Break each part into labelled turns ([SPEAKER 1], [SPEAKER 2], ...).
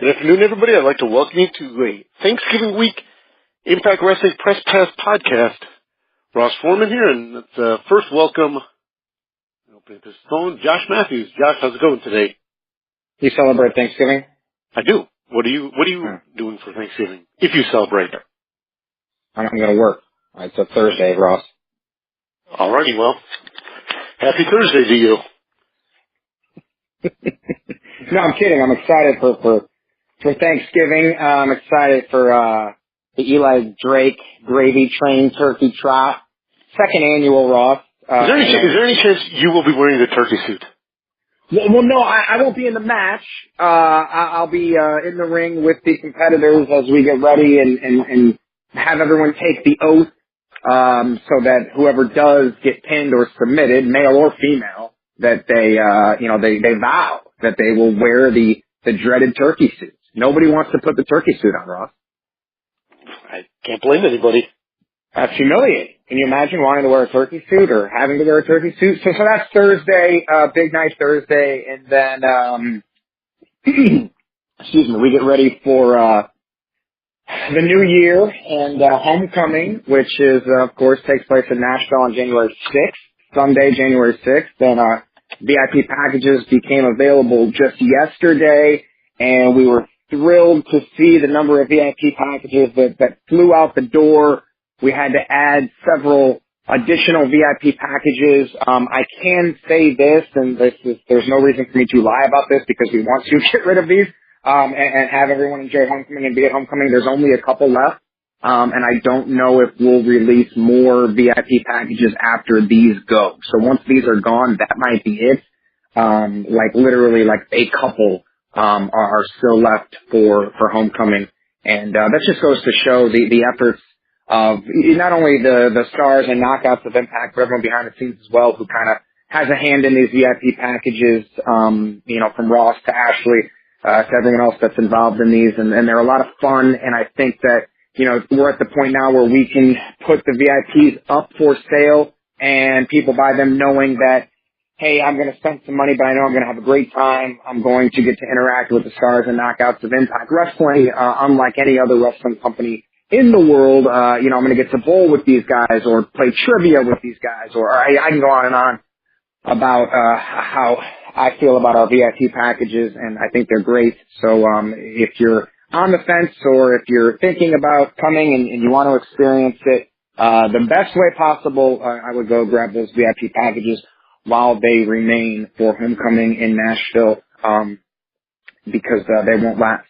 [SPEAKER 1] Good afternoon, everybody. I'd like to welcome you to a Thanksgiving week Impact Wrestling Press Pass podcast. Ross Foreman here, and first welcome, opening this phone, Josh Matthews. Josh, how's it going today?
[SPEAKER 2] You celebrate Thanksgiving?
[SPEAKER 1] I do. What are you doing for Thanksgiving, if you celebrate?
[SPEAKER 2] I'm going to work. It's a Thursday, Ross.
[SPEAKER 1] Alrighty, well, happy Thursday to you.
[SPEAKER 2] No, I'm kidding. I'm excited for Thanksgiving. I'm excited for the Eli Drake Gravy Train Turkey Trot. Second annual, Ross.
[SPEAKER 1] Is there any chance you will be wearing the turkey suit?
[SPEAKER 2] Well, no, I won't be in the match. I'll be in the ring with the competitors as we get ready and have everyone take the oath so that whoever does get pinned or submitted, male or female, that they vow that they will wear the dreaded turkey suit. Nobody wants to put the turkey suit on, Ross.
[SPEAKER 1] I can't blame anybody.
[SPEAKER 2] That's humiliating. Can you imagine wanting to wear a turkey suit or having to wear a turkey suit? So that's Thursday, big night Thursday, and then, excuse me, we get ready for the new year and homecoming, which is, of course, takes place in Nashville on January 6th, Sunday, January 6th, and VIP packages became available just yesterday, and we were thrilled to see the number of VIP packages that flew out the door. We had to add several additional VIP packages. I can say this, and there's no reason for me to lie about this because we want to get rid of these and have everyone enjoy homecoming and be at homecoming. There's only a couple left, and I don't know if we'll release more VIP packages after these go. So once these are gone, that might be it. Literally a couple are still left for homecoming. And that just goes to show the efforts of not only the stars and knockouts of Impact, but everyone behind the scenes as well who kind of has a hand in these VIP packages, from Ross to Ashley, to everyone else that's involved in these. And they're a lot of fun. And I think that, we're at the point now where we can put the VIPs up for sale and people buy them knowing that, hey, I'm going to spend some money, but I know I'm going to have a great time. I'm going to get to interact with the stars and knockouts of Impact Wrestling, unlike any other wrestling company in the world. I'm going to get to bowl with these guys or play trivia with these guys, or I can go on and on about how I feel about our VIP packages, and I think they're great. So if you're on the fence or if you're thinking about coming and you want to experience it the best way possible, I would go grab those VIP packages while they remain for homecoming in Nashville, because they won't last.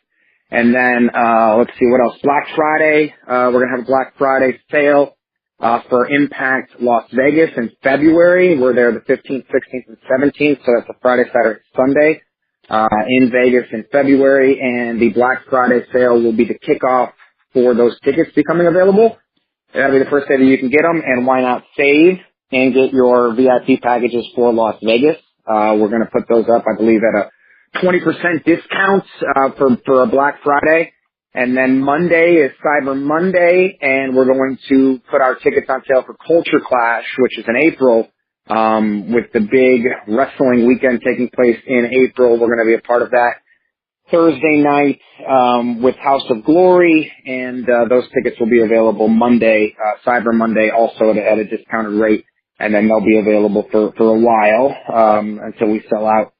[SPEAKER 2] And then let's see what else. Black Friday, we're gonna have a Black Friday sale for Impact Las Vegas in February. We're there the 15th, 16th, and 17th, so that's a Friday, Saturday, Sunday in Vegas in February. And the Black Friday sale will be the kickoff for those tickets becoming available. That'll be the first day that you can get them, and why not save and get your VIP packages for Las Vegas. We're going to put those up, I believe, at a 20% discount for a Black Friday. And then Monday is Cyber Monday, and we're going to put our tickets on sale for Culture Clash, which is in April, with the big wrestling weekend taking place in April. We're going to be a part of that Thursday night with House of Glory, and those tickets will be available Monday, Cyber Monday, also at a discounted rate. And then they'll be available for a while until we sell out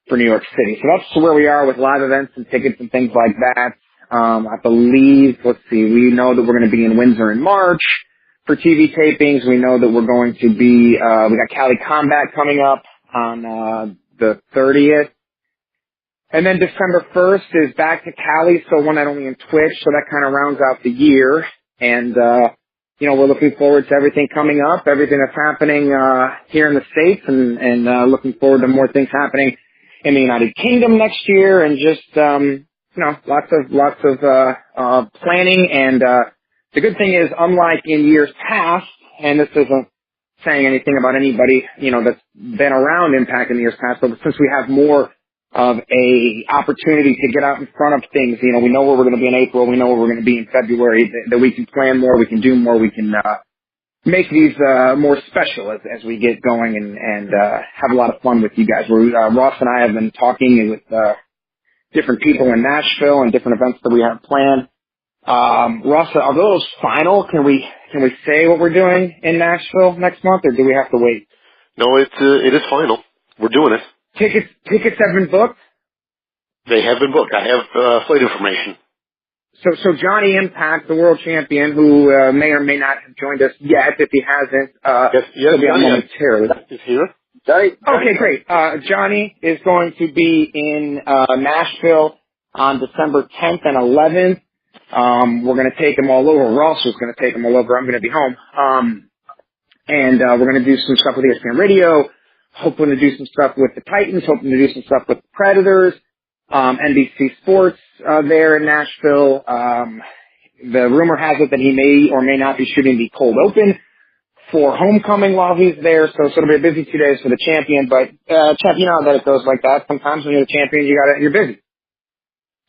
[SPEAKER 2] for New York City. So that's where we are with live events and tickets and things like that. I believe, we know that we're going to be in Windsor in March for TV tapings. We know that we're going to be, we got Cali Combat coming up on the 30th. And then December 1st is back to Cali, so one night only in Twitch, so that kind of rounds out the year. And we're looking forward to everything coming up, everything that's happening here in the States, and looking forward to more things happening in the United Kingdom next year, and just lots of planning. And the good thing is, unlike in years past, and this isn't saying anything about anybody that's been around Impact in the years past, but since we have more of a opportunity to get out in front of things. We know where we're going to be in April. We know where we're going to be in February, that we can plan more, we can do more, we can make these more special as we get going and have a lot of fun with you guys. Ross and I have been talking with the different people in Nashville and different events that we have planned. Ross, are those final? Can we say what we're doing in Nashville next month, or do we have to wait?
[SPEAKER 1] No, it is final. We're doing it.
[SPEAKER 2] Tickets have been booked?
[SPEAKER 1] They have been booked. I have flight information.
[SPEAKER 2] So Johnny Impact, the world champion, who may or may not have joined us yet, if he hasn't, he'll be on momentarily.
[SPEAKER 1] Is here.
[SPEAKER 2] Johnny. Okay, great. Johnny is going to be in Nashville on December 10th and 11th. We're going to take him all over. Ross is going to take him all over. I'm going to be home. And we're going to do some stuff with ESPN Radio, hoping to do some stuff with the Titans, hoping to do some stuff with the Predators, NBC Sports there in Nashville. The rumor has it that he may or may not be shooting the cold open for homecoming while he's there, so it'll be a busy 2 days for the champion. But champ, you know that it goes like that. Sometimes when you're the champion, you're busy.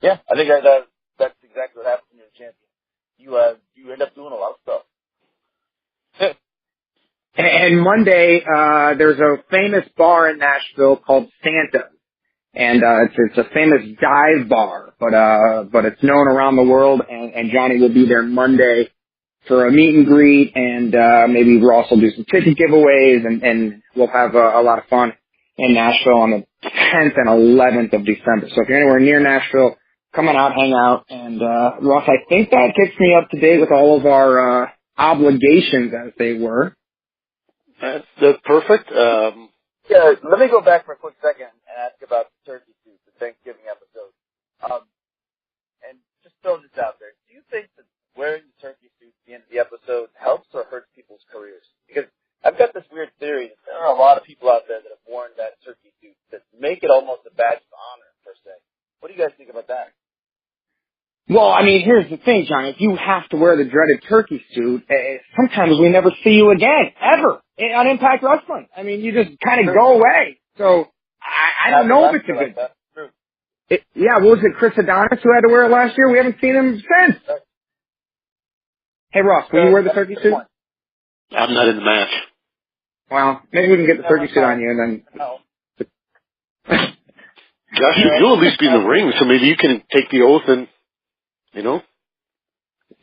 [SPEAKER 3] Yeah, I think that's exactly what happens when you're the champion. You end up doing a lot of stuff.
[SPEAKER 2] And Monday, there's a famous bar in Nashville called Santa. And it's a famous dive bar, but it's known around the world, and Johnny will be there Monday for a meet and greet, and maybe Ross will do some ticket giveaways, and we'll have a lot of fun in Nashville on the 10th and 11th of December. So if you're anywhere near Nashville, come on out, hang out, and Ross, I think that gets me up to date with all of our obligations, as they were.
[SPEAKER 1] That's perfect.
[SPEAKER 3] Yeah, let me go back for a quick second and ask about the turkey soup, the Thanksgiving episode. And just throw this out there. Do you think that wearing the turkey suit at the end of the episode helps or hurts people's careers? Because I've got this weird theory that there are a lot of people out there that have worn that turkey suit that make it almost a badge of honor, per se. What do you guys think about that?
[SPEAKER 2] Well, I mean, here's the thing, Johnny. If you have to wear the dreaded turkey suit, sometimes we never see you again, ever, on Impact Wrestling. I mean, you just kind of go away. So, I don't know if it's a good thing. Yeah, what was it, Chris Adonis who had to wear it last year? We haven't seen him since. Hey, Ross, will you wear the turkey suit?
[SPEAKER 1] I'm not in the match.
[SPEAKER 2] Well, maybe we can get the turkey suit on you, and then...
[SPEAKER 3] No.
[SPEAKER 1] Josh, you'll at least be in the ring, so maybe you can take the oath and... You know?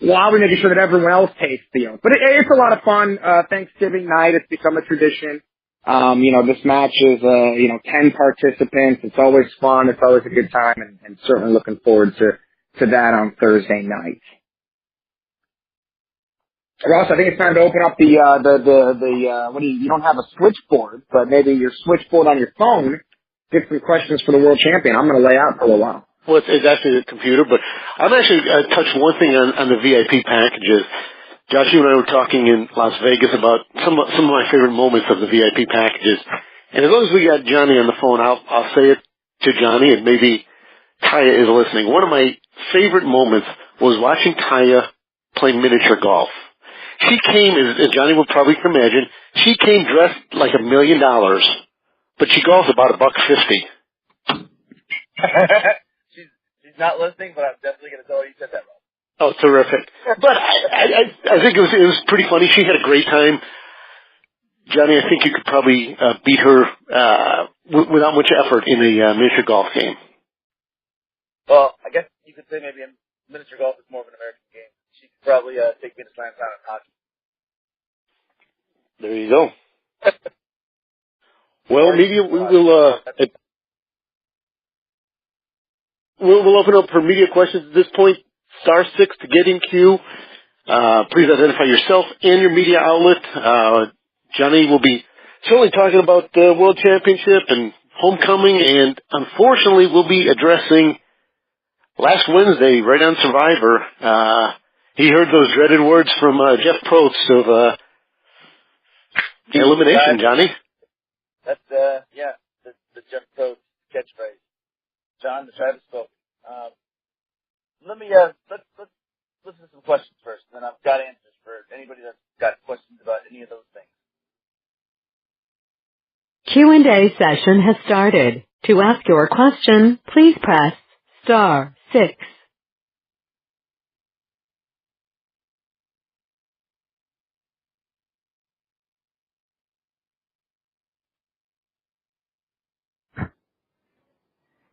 [SPEAKER 2] Well, I'll be making sure that everyone else takes the oath. But it's a lot of fun. Thanksgiving night, it's become a tradition. This match is, 10 participants. It's always fun. It's always a good time, and certainly looking forward to that on Thursday night. Ross, I think it's time to open up you don't have a switchboard, but maybe your switchboard on your phone. Get some questions for the world champion. I'm going to lay out for a little while.
[SPEAKER 1] Well, it's actually the computer, but I'm actually touched one thing on the VIP packages. Josh, you and I were talking in Las Vegas about some of my favorite moments of the VIP packages. And as long as we got Johnny on the phone, I'll say it to Johnny, and maybe Taya is listening. One of my favorite moments was watching Taya play miniature golf. She came, as Johnny would probably imagine, she came dressed like $1 million, but she golfs about $1.50.
[SPEAKER 3] She's not listening, but I'm definitely going to tell her you said that wrong.
[SPEAKER 1] Oh, terrific. But I think it was pretty funny. She had a great time. Johnny, I think you could probably beat her without much effort in a miniature golf game.
[SPEAKER 3] Well, I guess you could say maybe miniature golf is more of an American game. She could probably take me to slam down in hockey.
[SPEAKER 1] There you go. Well, maybe we'll open up for media questions at this point. *6 to get in queue. Please identify yourself and your media outlet. Johnny will be certainly talking about the World Championship and homecoming, and unfortunately we'll be addressing last Wednesday, right on Survivor. He heard those dreaded words from Jeff Probst of elimination, Johnny.
[SPEAKER 3] That's, the Jeff Probst catchphrase. John, the Travis spoke. Let me, let's listen to some questions first, and then I've got answers for anybody that's got questions about any of those things.
[SPEAKER 4] Q&A session has started. To ask your question, please press *6.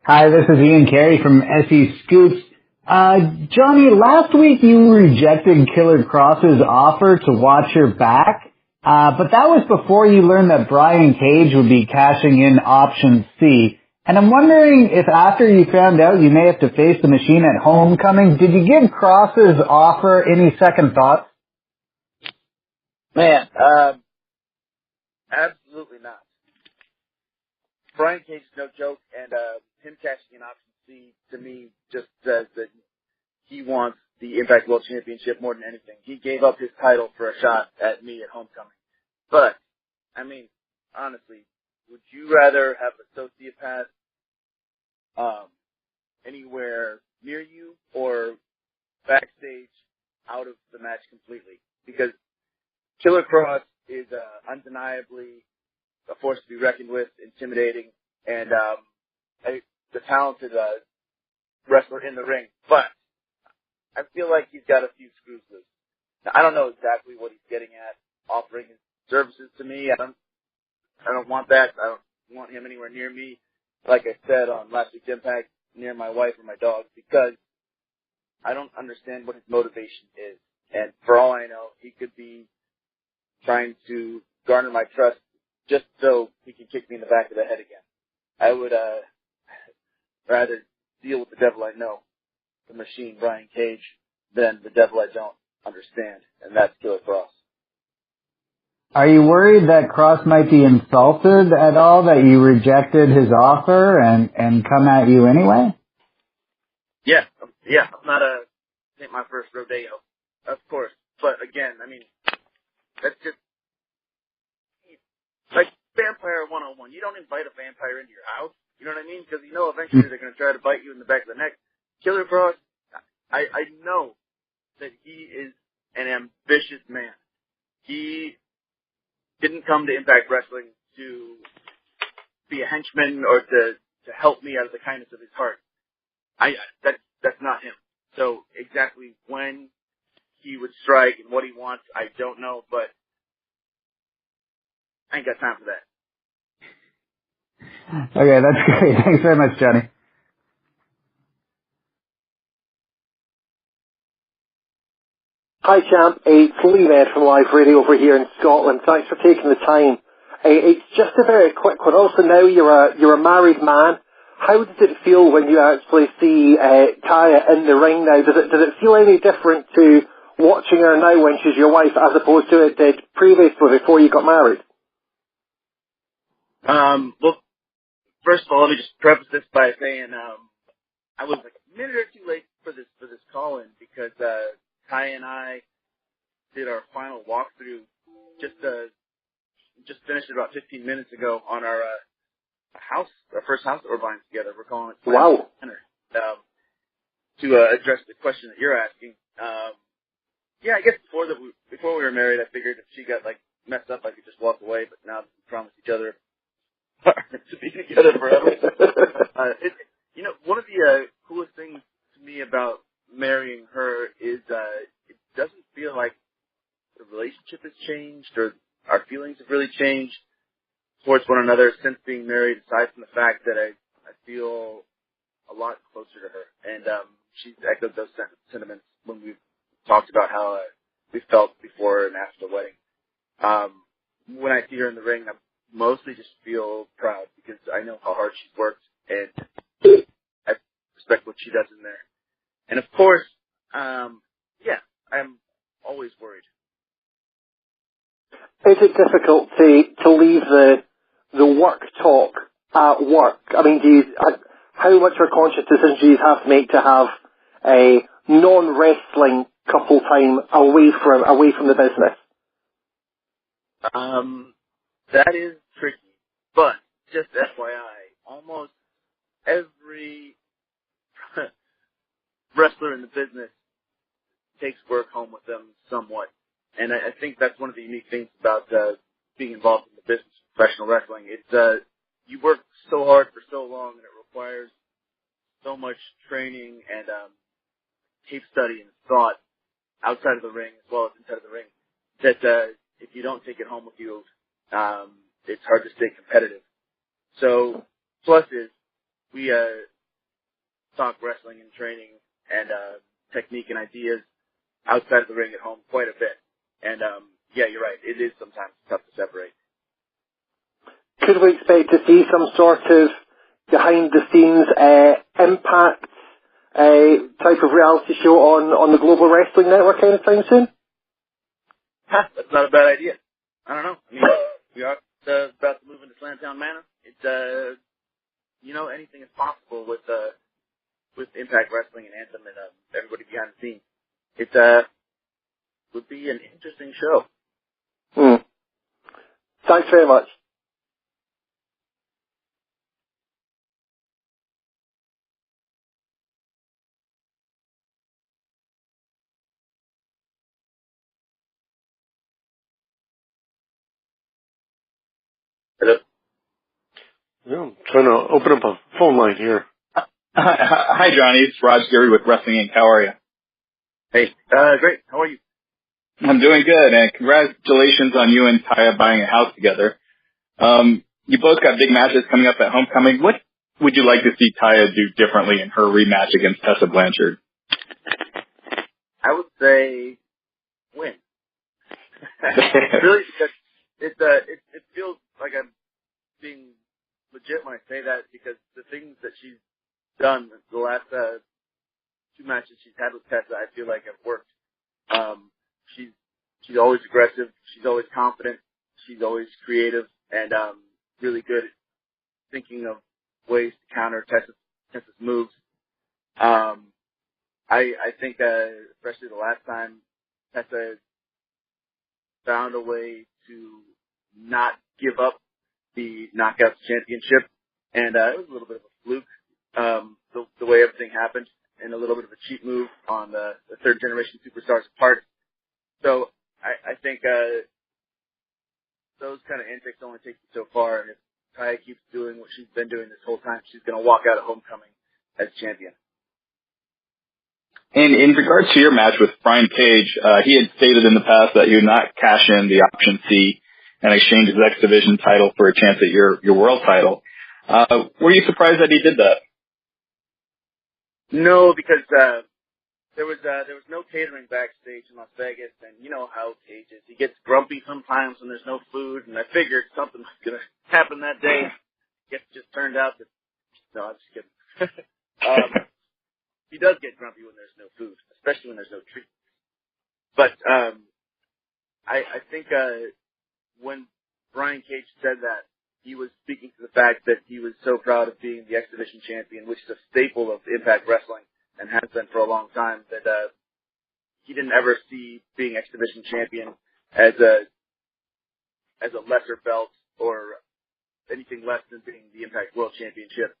[SPEAKER 5] Hi, this is Ian Carey from SE Scoops. Johnny, last week you rejected Killer Cross's offer to watch your back, but that was before you learned that Brian Cage would be cashing in option C. And I'm wondering if after you found out you may have to face the Machine at Homecoming, did you give Cross's offer any second thoughts?
[SPEAKER 3] Man, absolutely not. Brian Cage is no joke, and him cashing in option C to me just says that he wants the Impact World Championship more than anything. He gave up his title for a shot at me at Homecoming. But, I mean, honestly, would you rather have a sociopath anywhere near you or backstage out of the match completely? Because Killer Cross is undeniably a force to be reckoned with, intimidating, and the talented wrestler in the ring. But I feel like he's got a few screws loose. Now, I don't know exactly what he's getting at offering his services to me. I don't want that. I don't want him anywhere near me. Like I said on last week's Impact, near my wife or my dog, because I don't understand what his motivation is. And for all I know, he could be trying to garner my trust just so he can kick me in the back of the head again. I would rather deal with the devil I know, the Machine, Brian Cage, than the devil I don't understand, and that's Killer Cross.
[SPEAKER 5] Are you worried that Cross might be insulted at all that you rejected his offer and come at you anyway?
[SPEAKER 3] Yeah, I'm not ain't my first rodeo, of course. But again, I mean, that's just like Vampire 101. You don't invite a vampire into your house. You know what I mean? Because you know eventually they're going to try to bite you in the back of the neck. Killer Cross, I know that he is an ambitious man. He didn't come to Impact Wrestling to be a henchman or to help me out of the kindness of his heart. That's not him. So exactly when he would strike and what he wants, I don't know, but I ain't got time for that.
[SPEAKER 5] Okay, that's great. Thanks very much, Johnny.
[SPEAKER 1] Hi, champ. It's Lee Med from Live Radio over here in Scotland. Thanks for taking the time. It's just a very quick one. Also, now you're a married man. How does it feel when you actually see Taya in the ring now? Does it feel any different to watching her now when she's your wife as opposed to it did previously before you got married?
[SPEAKER 3] Well, first of all, let me just preface this by saying I was like a minute or two late for this call-in because Ty and I did our final walkthrough just finished it about 15 minutes ago on our first house that we're buying together. We're calling it
[SPEAKER 1] Wow.
[SPEAKER 3] Center. To address the question that you're asking, yeah, I guess before we were married, I figured if she got like messed up, I could just walk away. But now that we promised each other to be together forever, one of the coolest things to me about marrying her is it doesn't feel like the relationship has changed or our feelings have really changed towards one another since being married, aside from the fact that I feel a lot closer to her. And she's echoed those sentiments when we've talked about how we felt before and after the wedding. When I see her in the ring, I mostly just feel proud because I know how hard she's worked and I respect what she does in there. And of course, I'm always worried.
[SPEAKER 1] Is it difficult to leave the work talk at work? I mean, how much of a conscious decision do you have to make to have a non-wrestling couple time away from the business?
[SPEAKER 3] That is tricky, but just FYI, almost every wrestler in the business takes work home with them somewhat. And I think that's one of the unique things about being involved in the business of professional wrestling. It's you work so hard for so long, and it requires so much training and tape study and thought outside of the ring as well as inside of the ring that if you don't take it home with you, it's hard to stay competitive. So, plus is we talk wrestling and training and technique and ideas outside of the ring at home quite a bit. And yeah, you're right. It is sometimes tough to separate.
[SPEAKER 6] Could we expect to see some sort of behind-the-scenes Impact type of reality show on the Global Wrestling Network anytime soon?
[SPEAKER 3] That's not a bad idea. I don't know. I mean, we are about to move into Slamtown Manor. It's anything is possible with Impact Wrestling and Anthem and everybody behind the scenes. It would be an interesting show.
[SPEAKER 6] Thanks very much.
[SPEAKER 3] Hello?
[SPEAKER 1] Yeah, I'm trying to open up a phone line here.
[SPEAKER 7] Hi, Johnny. It's Raj Gary with Wrestling Inc. How are you?
[SPEAKER 3] Hey, great. How are you?
[SPEAKER 7] I'm doing good, and congratulations on you and Taya buying a house together. You both got big matches coming up at Homecoming. What would you like to see Taya do differently in her rematch against Tessa Blanchard?
[SPEAKER 3] I would say win. Really, because it feels like I'm being legit when I say that, because the things that she's done the last two matches she's had with Tessa, I feel like have worked. She's always aggressive. She's always confident. She's always creative and really good at thinking of ways to counter Tessa's moves. I think especially the last time, Tessa found a way to not give up the Knockouts Championship, and it was a little bit of a fluke, the way everything happened, and a little bit of a cheap move on the third generation superstars part. So I think those kind of antics only take you so far, and if Taya keeps doing what she's been doing this whole time, she's going to walk out of Homecoming as champion.
[SPEAKER 7] And in regards to your match with Brian Cage, he had stated in the past that he would not cash in the option C and exchange his X Division title for a chance at your world title. Were you surprised that he did that?
[SPEAKER 3] No, because there was no catering backstage in Las Vegas, and you know how Cage is. He gets grumpy sometimes when there's no food, and I figured something was going to happen that day. It just turned out that, no, I'm just kidding. He does get grumpy when there's no food, especially when there's no treat. But I think when Brian Cage said that, he was speaking to the fact that he was so proud of being the X Division champion, which is a staple of Impact Wrestling and has been for a long time, that he didn't ever see being X Division champion as a lesser belt or anything less than being the Impact World Championship.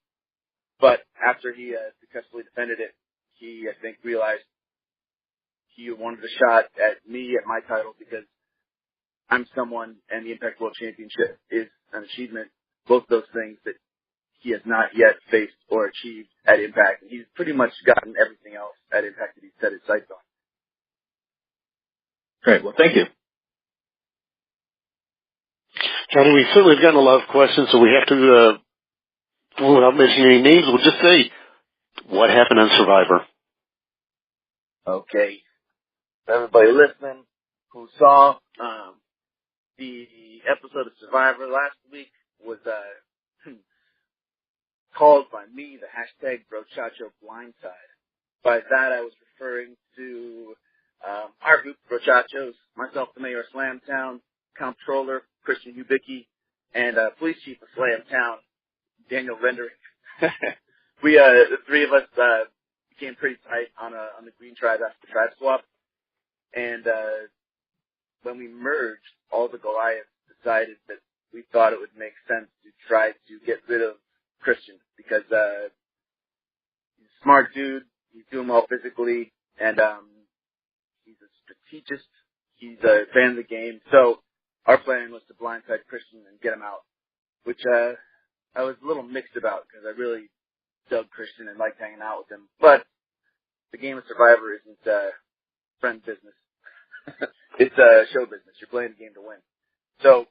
[SPEAKER 3] But after he successfully defended it, he, I think, realized he wanted a shot at me, at my title, because I'm someone, and the Impact World Championship is an achievement, both those things that he has not yet faced or achieved at Impact. And he's pretty much gotten everything else at Impact that he's set his sights on.
[SPEAKER 7] Great. Well, thank you.
[SPEAKER 1] Johnny, we certainly have gotten a lot of questions, so we have to, without mentioning any names, we'll just say, what happened on Survivor?
[SPEAKER 3] Okay. Everybody listening who saw the episode of Survivor last week was called by me the hashtag Brochacho Blindside. By that I was referring to our group, Brochachos, myself, the mayor of Slamtown, comptroller Christian Hubicki, and police chief of Slamtown, Daniel Rendering. We the three of us became pretty tight on the Green Tribe after the tribe swap, and when we merged, all the Goliaths decided that we thought it would make sense to try to get rid of Christian, because he's a smart dude, he's doing well physically, and he's a strategist, he's a fan of the game. So our plan was to blindside Christian and get him out, which I was a little mixed about, because I really dug Christian and liked hanging out with him. But the game of Survivor isn't friend business. It's show business. You're playing the game to win. So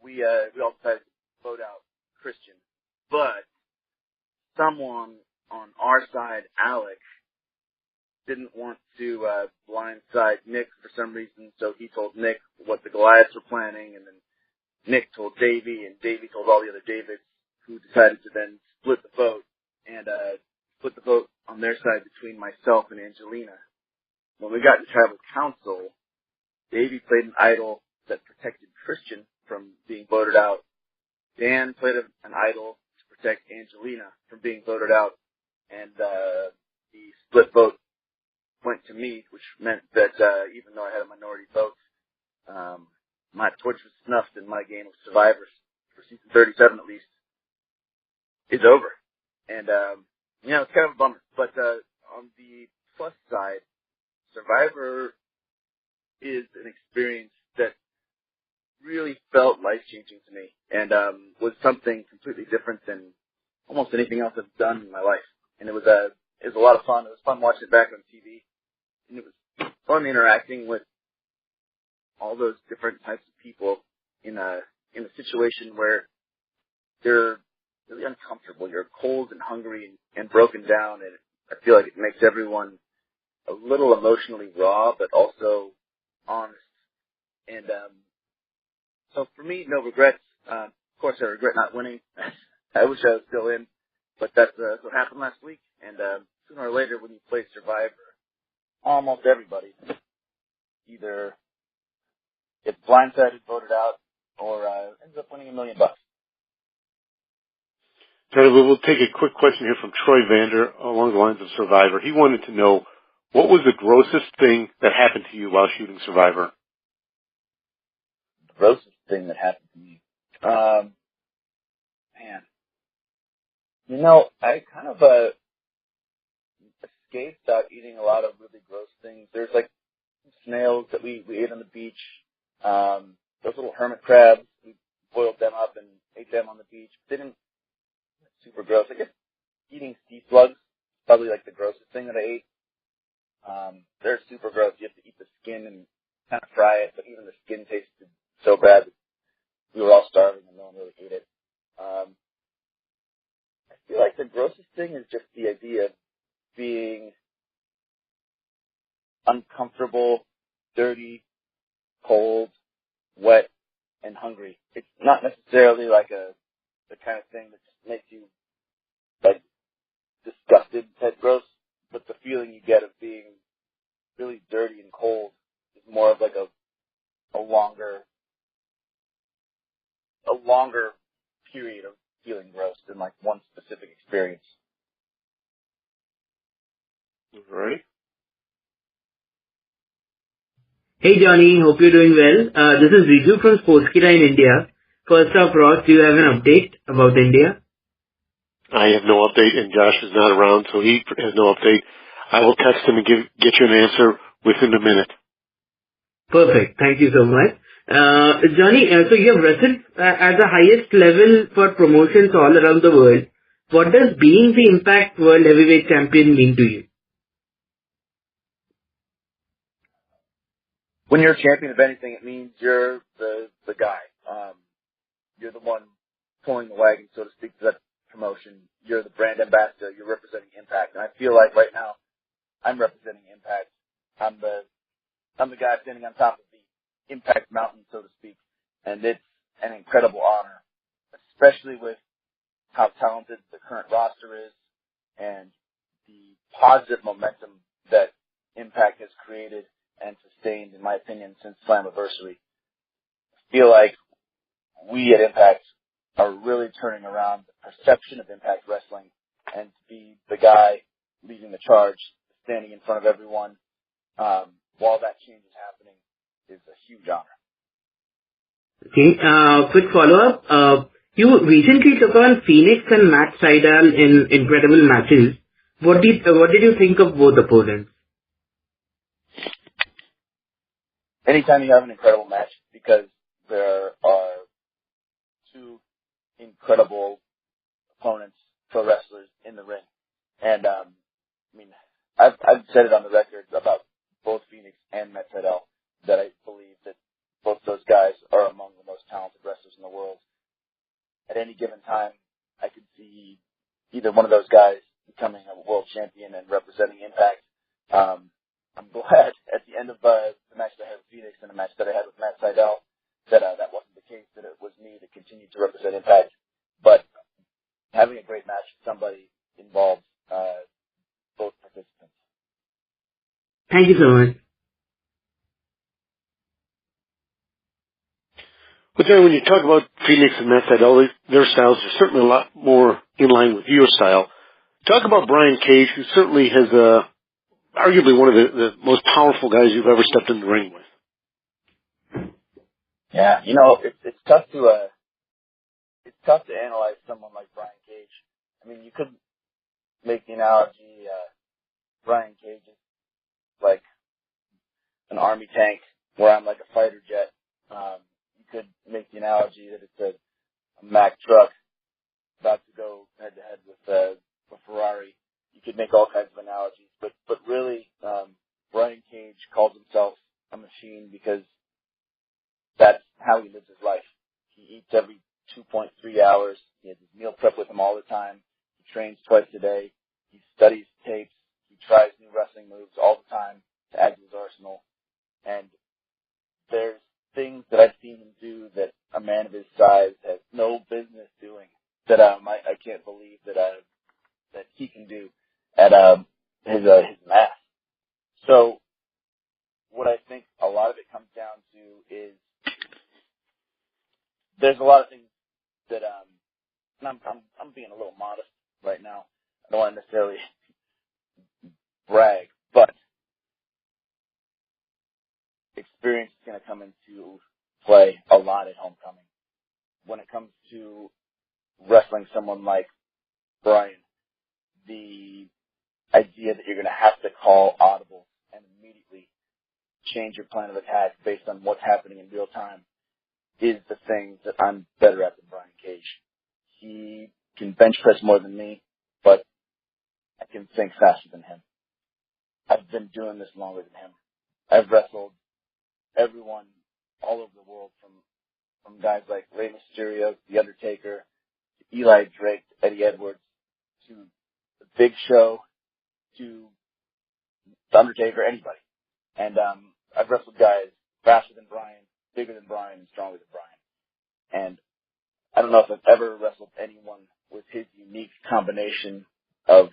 [SPEAKER 3] we all decided to vote out Christian. But someone on our side, Alex didn't want to blindside Nick for some reason, so he told Nick what the Goliaths were planning, and then Nick told Davey, and Davey told all the other Davids, who decided to then split the vote, and split the vote on their side between myself and Angelina. When we got to tribal council, Davey played an idol that protected Christian from being voted out. Dan played an idol to protect Angelina from being voted out, and the split vote went to me, which meant that even though I had a minority vote, my torch was snuffed and my game of Survivor for season 37 at least is over. And, it's kind of a bummer. But on the plus side, Survivor is an experience that really felt life-changing to me and was something completely different than almost anything else I've done in my life. And it was a lot of fun. It was fun watching it back on TV. And it was fun interacting with all those different types of people in a situation where they're really uncomfortable. You're cold and hungry and broken down, and I feel like it makes everyone a little emotionally raw, but also honest. And so for me, no regrets. Of course, I regret not winning. I wish I was still in, but that's what happened last week. And sooner or later, when you play Survivor, almost everybody either gets blindsided, voted out, or ends up winning $1 million.
[SPEAKER 1] Johnny, we'll take a quick question here from Troy Vander along the lines of Survivor. He wanted to know, what was the grossest thing that happened to you while shooting Survivor?
[SPEAKER 3] The grossest thing that happened to me? I kind of escaped without eating a lot of really gross things. There's like snails that we ate on the beach. Those little hermit crabs, we boiled them up and ate them on the beach. They didn't super gross. I guess eating sea slugs probably like the grossest thing that I ate. They're super gross. You have to eat the skin and kind of fry it, but even the skin tasted so bad that we were all starving and no one really ate it. I feel like the grossest thing is just the idea of being uncomfortable, dirty, cold, wet, and hungry. It's not necessarily like the kind of thing that just makes you like disgusted, head gross, but the feeling you get of being really dirty and cold is more of like a longer period of feeling gross than like one specific experience.
[SPEAKER 1] All right.
[SPEAKER 8] Hey Johnny, hope you're doing well. This is Riju from Sportskita in India. First off, Ross, do you have an update about India?
[SPEAKER 1] I have no update, and Josh is not around, so he has no update. I will text him and get you an answer within a minute.
[SPEAKER 8] Perfect. Thank you so much. Johnny, so you have wrestled at the highest level for promotions all around the world. What does being the Impact World Heavyweight Champion mean to you?
[SPEAKER 3] When you're a champion of anything, it means you're the guy. You're the one pulling the wagon, so to speak, to that promotion. You're the brand ambassador. You're representing Impact. And I feel like right now I'm representing Impact. I'm the guy standing on top of the Impact Mountain, so to speak. And it's an incredible honor, especially with how talented the current roster is and the positive momentum that Impact has created and sustained, in my opinion, since Slammiversary. I feel like we at Impact are really turning around the perception of Impact Wrestling, and to be the guy leading the charge, standing in front of everyone while that change is happening is a huge honor.
[SPEAKER 8] Okay, quick follow-up. You recently took on Phoenix and Matt Sydal in incredible matches. What did you think of both opponents?
[SPEAKER 3] Anytime you have an incredible match, because there are two incredible opponents, pro wrestlers in the ring. And, I've said it on the record about both Phoenix and Matt Sydal that I believe that both those guys are among the most talented wrestlers in the world. At any given time, I could see either one of those guys becoming glad at the end of the match that I had with Phoenix and the match that I had with Matt Seidel that that wasn't the case, that it was me that continued to represent Impact. But having a great match with somebody involves both participants.
[SPEAKER 8] Thank you so much.
[SPEAKER 1] But then when you talk about Phoenix and Matt Seidel, their styles are certainly a lot more in line with your style. Talk about Brian Cage, who certainly has arguably one of the most powerful guys you've ever stepped in the ring with.
[SPEAKER 3] Yeah, it's tough to analyze someone like Brian Cage. I mean, you could make the analogy, Brian Cage is like an army tank where I'm like a fighter jet. You could make the analogy that it's a Mack truck about to go head to head with a Ferrari. You could make all kinds of analogies, but really, Brian Cage calls himself a machine because that's how he lives his life. He eats every 2.3 hours. He has his meal prep with him all the time. He trains twice a day. He studies tapes. He tries new wrestling moves all the time to add to his arsenal. And there's things that I've seen him do that a man of his size has no business doing that I can't believe that he can do at his mass. So what I think a lot of it comes down to is there's a lot of things that and I'm being a little modest right now. I don't want to necessarily brag, but experience is going to come into play a lot at Homecoming. When it comes to wrestling someone like Brian, the idea that you're going to have to call audible and immediately change your plan of attack based on what's happening in real time is the thing that I'm better at than Brian Cage. He can bench press more than me, but I can think faster than him. I've been doing this longer than him. I've wrestled everyone all over the world, from guys like Rey Mysterio, The Undertaker, to Eli Drake, to Eddie Edwards, to The Big Show, to The Undertaker, anybody. And I've wrestled guys faster than Brian, bigger than Brian, and stronger than Brian. And I don't know if I've ever wrestled anyone with his unique combination of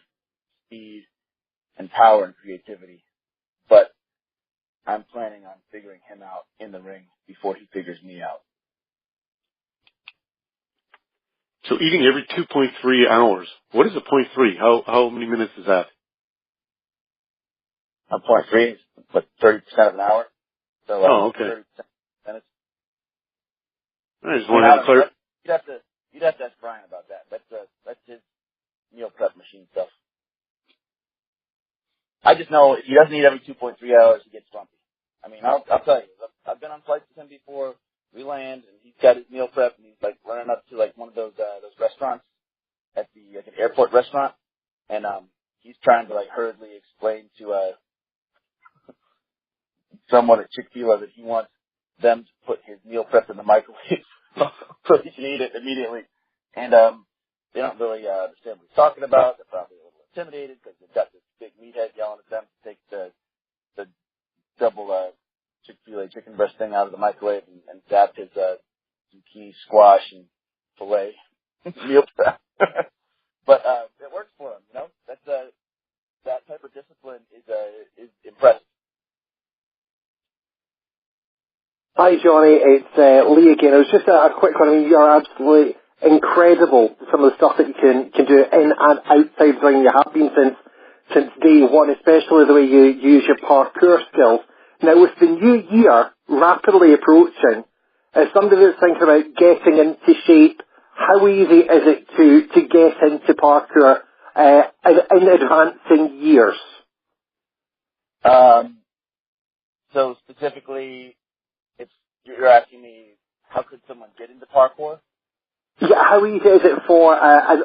[SPEAKER 3] speed and power and creativity, but I'm planning on figuring him out in the ring before he figures me out.
[SPEAKER 1] So eating every 2.3 hours. What is a 0.3? How many minutes is that?
[SPEAKER 3] A 0.3 is what, 30% of an hour. So
[SPEAKER 1] okay.
[SPEAKER 3] 30% minutes.
[SPEAKER 1] I just wanted to clarify.
[SPEAKER 3] You'd have to ask Brian about that. That's his meal prep machine stuff. I just know if he doesn't eat every 2.3 hours, he gets grumpy. I mean, I'll tell you, I've been on flights with him before. We land, and he's got his meal prep, and he's like running up to like one of those restaurants at the like an airport restaurant, and he's trying to like hurriedly explain to someone at Chick-fil-A that he wants them to put his meal prep in the microwave so he can eat it immediately. And they don't really understand what he's talking about. They're probably a little intimidated because they've got this big meathead yelling at them to take the double Chick-fil-A chicken breast thing out of the microwave and zap his zucchini squash and filet meal prep. But it works for him, you know. That's that type of discipline is impressive.
[SPEAKER 6] Hi, Johnny. It's Lee again. It was just a quick one. I mean, you're absolutely incredible, some of the stuff that you can do in and outside the ring. You have been since day one, especially the way you use your parkour skills. Now, with the new year rapidly approaching, as somebody that's thinking about getting into shape, how easy is it to get into parkour in advancing years?
[SPEAKER 3] So specifically, if you're asking me, how could someone get into parkour?
[SPEAKER 6] Yeah, how easy is it for an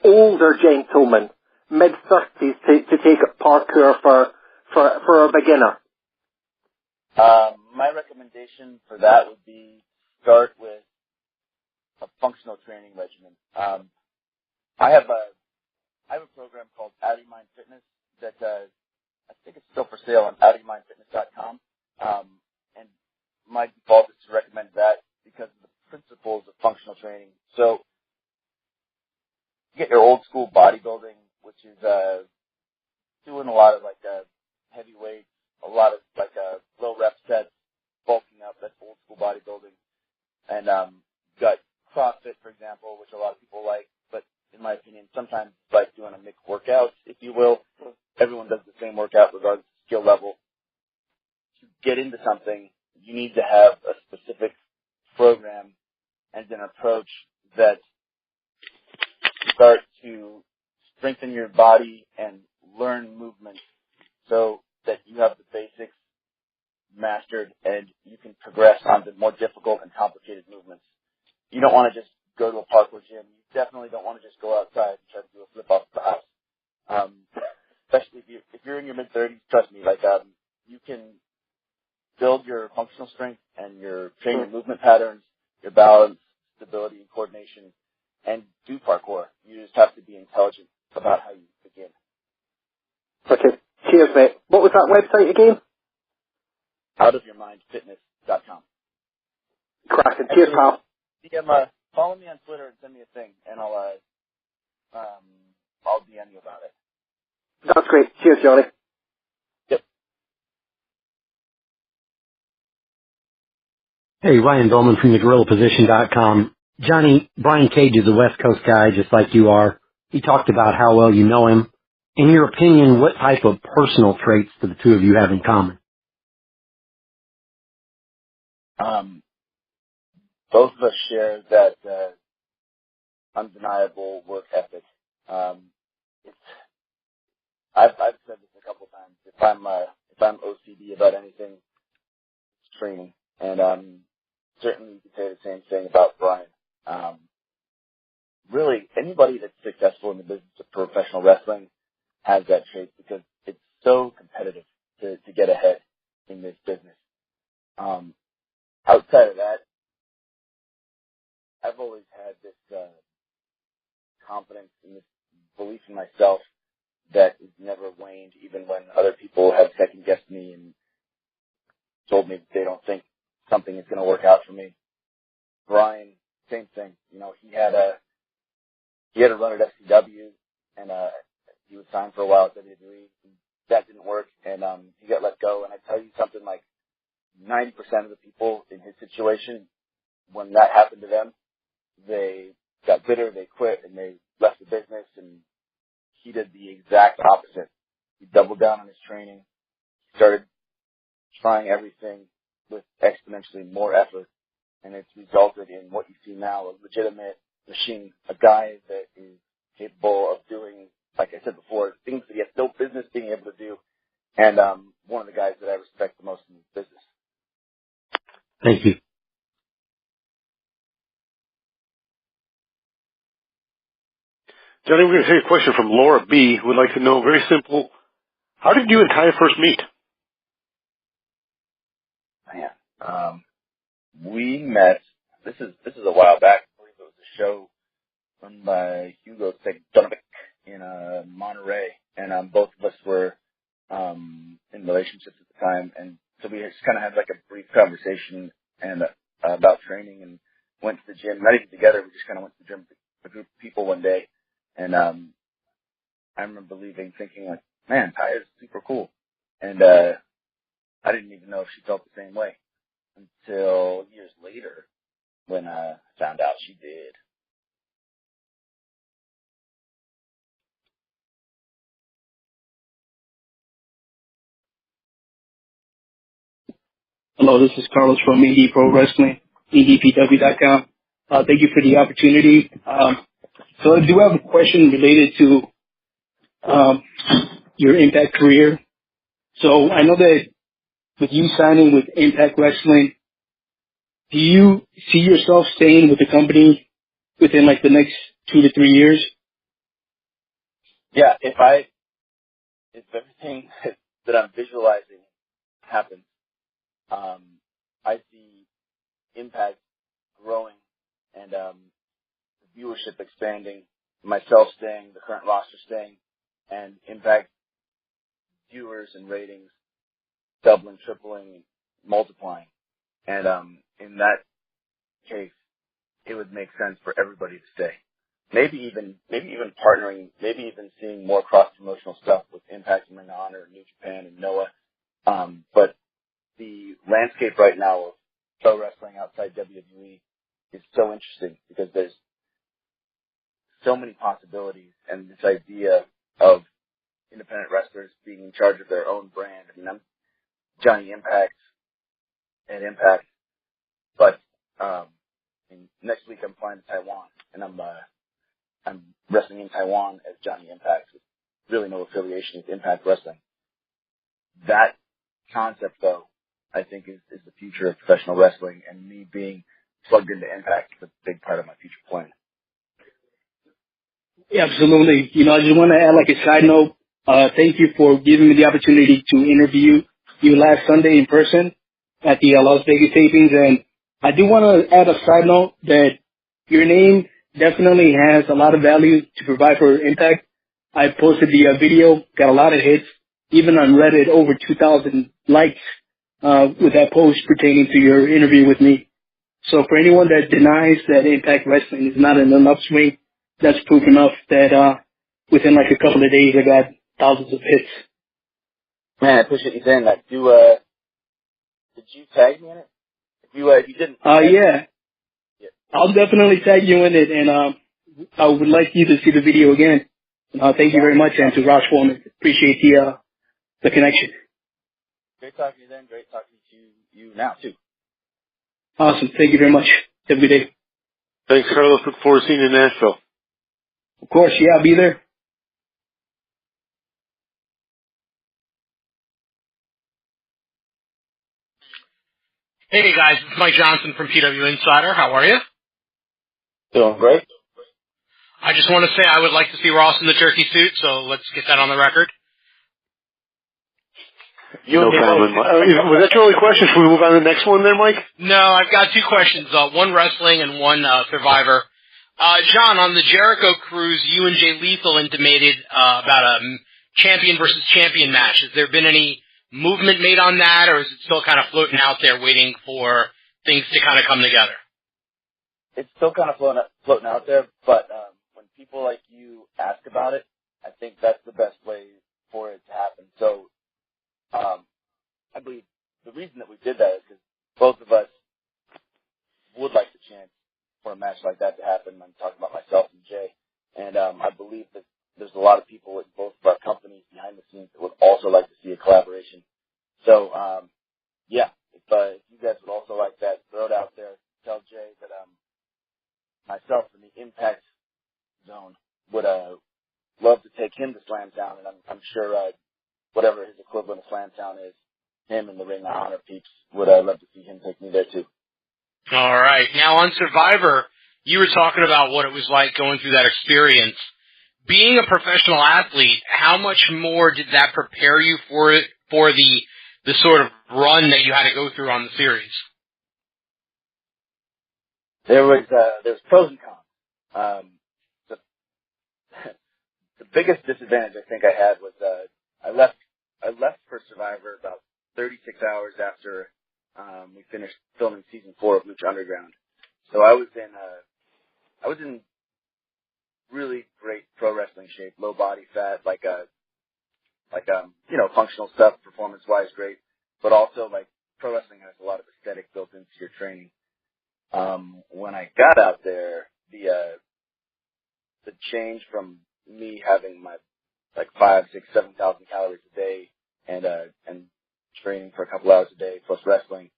[SPEAKER 6] older gentleman, mid-30s, to take up parkour for a beginner?
[SPEAKER 3] My recommendation for that would be start with a functional training regimen. I have a program called Out of Your Mind Fitness that I think it's still for sale on outofyourmindfitness.com. And my default is to recommend that because of the principles of functional training. So you get your old school bodybuilding, which is doing a lot of like heavy weights, a lot of like low rep sets, bulking up. That's old school bodybuilding. And you got CrossFit, for example, which a lot of people like, but in my opinion, sometimes it's like doing a mixed workout, if you will. Everyone does the same workout regardless of skill level. To get into something, you need to have a specific program and an approach that starts to strengthen your body and learn movement so that you have the basics mastered and you can progress on to more difficult and complicated movements. You don't want to just go to a parkour gym. You definitely don't want to just go outside and try to do a flip off the house. Especially if you're in your mid-30s, trust me, like you can build your functional strength and train your movement patterns, your balance, stability, and coordination, and do parkour. You just have to be intelligent about how you begin.
[SPEAKER 6] Okay. Cheers, mate. What was that website again?
[SPEAKER 3] Outofyourmindfitness.com.
[SPEAKER 6] Cracking. Cheers, pal.
[SPEAKER 3] Follow me on Twitter and send me a thing, and I'll DM you about it.
[SPEAKER 6] That's great. Cheers, Johnny.
[SPEAKER 3] Yep.
[SPEAKER 9] Hey, Ryan Bowman from thegorillaposition.com. Johnny, Brian Cage is a West Coast guy just like you are. He talked about how well you know him. In your opinion, what type of personal traits do the two of you have in common?
[SPEAKER 3] Both of us share that undeniable work ethic. I've said this a couple times. If I'm OCD about anything, it's training, and certainly you could say the same thing about Brian. Really, anybody that's successful in the business of professional wrestling has that trait because it's so competitive to get ahead in this business. Outside of that, I've always had this confidence and this belief in myself that has never waned, even when other people have second-guessed me and told me that they don't think something is going to work out for me. Brian, same thing. You know, he had a run at SCW, and he was signed for a while at WWE. And that didn't work, and he got let go. And I tell you something, like 90% of the people in his situation, when that happened to them, they got bitter, they quit, and they left the business, and he did the exact opposite. He doubled down on his training, started trying everything with exponentially more effort, and it's resulted in what you see now, a legitimate machine, a guy that is capable of doing, like I said before, things that he has no business being able to do, and one of the guys that I respect the most in this business.
[SPEAKER 9] Thank you.
[SPEAKER 1] Johnny, we're going to take a question from Laura B., who would like to know, very simple, how did you and Ty first meet?
[SPEAKER 3] Man, we met, this is a while back, I believe it was a show run by Hugo Donovic in Monterey, and both of us were in relationships at the time, and so we just kind of had like a brief conversation and about training, and went to the gym, not even together, we just kind of went to the gym with a group of people one day, and I remember leaving thinking like, man, Ty is super cool, and I didn't even know if she felt the same way until years later when I found out she did.
[SPEAKER 10] Hello, this is Carlos from ED Pro Wrestling, edpw.com. Thank you for the opportunity. So I do have a question related to your Impact career. So I know that with you signing with Impact Wrestling, do you see yourself staying with the company within like the next 2 to 3 years?
[SPEAKER 3] Yeah, if everything that I'm visualizing happens, I see Impact growing and viewership expanding, myself staying, the current roster staying, and Impact viewers and ratings doubling, tripling, multiplying. And in that case, it would make sense for everybody to stay. Maybe even partnering, maybe even seeing more cross-promotional stuff with Impact and Ring of Honor, New Japan and Noah. But the landscape right now of pro wrestling outside WWE is so interesting because there's so many possibilities, and this idea of independent wrestlers being in charge of their own brand. I mean, I'm Johnny Impact at Impact, but next week I'm flying to Taiwan, and I'm wrestling in Taiwan as Johnny Impact, with really no affiliation with Impact Wrestling. That concept, though, I think is the future of professional wrestling, and me being plugged into Impact is a big part of my future plan.
[SPEAKER 10] Yeah, absolutely. I just want to add like a side note. Thank you for giving me the opportunity to interview you last Sunday in person at the Las Vegas tapings. And I do want to add a side note that your name definitely has a lot of value to provide for Impact. I posted the video, got a lot of hits, even on Reddit, over 2,000 likes with that post pertaining to your interview with me. So for anyone that denies that Impact Wrestling is not in an upswing, that's proof enough that within like a couple of days I got thousands of hits.
[SPEAKER 3] Man, I appreciate you saying that. Did you tag me in it? If you didn't.
[SPEAKER 10] Yeah. I'll definitely tag you in it, and I would like you to see the video again. Thank you very much, and to Ross Foreman. Appreciate the connection.
[SPEAKER 3] Great talking to you then. Great talking to you now, too.
[SPEAKER 10] Awesome. Thank you very much. Have a good day.
[SPEAKER 1] Thanks, Carlos. Look forward to seeing you in Nashville.
[SPEAKER 10] Of course. Yeah, I'll be there.
[SPEAKER 11] Hey guys, it's Mike Johnson from PW Insider. How are you?
[SPEAKER 3] Doing great.
[SPEAKER 11] I just want to say I would like to see Ross in the turkey suit, so let's get that on the record.
[SPEAKER 1] No comment. Was that your only question? Should we move on to the next one there, Mike?
[SPEAKER 11] No, I've got two questions, one wrestling and one Survivor. John, on the Jericho cruise, you and Jay Lethal intimated about a champion versus champion match. Has there been any movement made on that, or is it still kind of floating out there waiting for things to kind of come together?
[SPEAKER 3] It's still kind of floating out there, but when people like you ask about it, I think that's the best way for it to happen. So I believe the reason that we did that is because both of us would like the chance for a match like that to happen. I'm talking about myself and Jay, and I believe that there's a lot of people in both of our companies behind the scenes that would also like to see a collaboration. So, if you guys would also like that, throw it out there. Tell Jay that myself in the Impact Zone would love to take him to Slamtown, and I'm sure whatever his equivalent of Slamtown is, him and the Ring of Honor peeps would love to see him take me there too.
[SPEAKER 11] All right. Now on Survivor, you were talking about what it was like going through that experience. Being a professional athlete, how much more did that prepare you for the sort of run that you had to go through on the series?
[SPEAKER 3] There was pros and cons. The biggest disadvantage I think I had was I left for Survivor about 36 hours after we finished filming season 4 of Lucha Underground. So I was in really great pro wrestling shape, low body fat, functional stuff, performance wise great, but also like pro wrestling has a lot of aesthetic built into your training. When I got out there, the change from me having my 5,000, 6,000, 7,000 calories a day and training for a couple hours a day plus wrestling,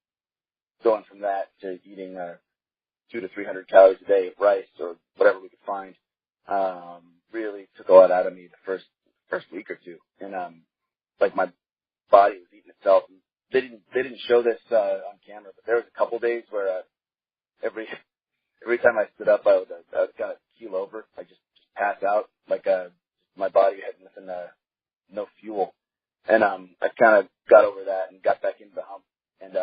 [SPEAKER 3] going from that to eating 200 to 300 calories a day of rice or whatever we could find, really took a lot out of me the first week or two, and my body was eating itself. And they didn't show this on camera, but there was a couple days where every time I stood up, I would kind of keel over, just pass out, my body had nothing, no fuel, and I kind of got over that and got back into the hump. And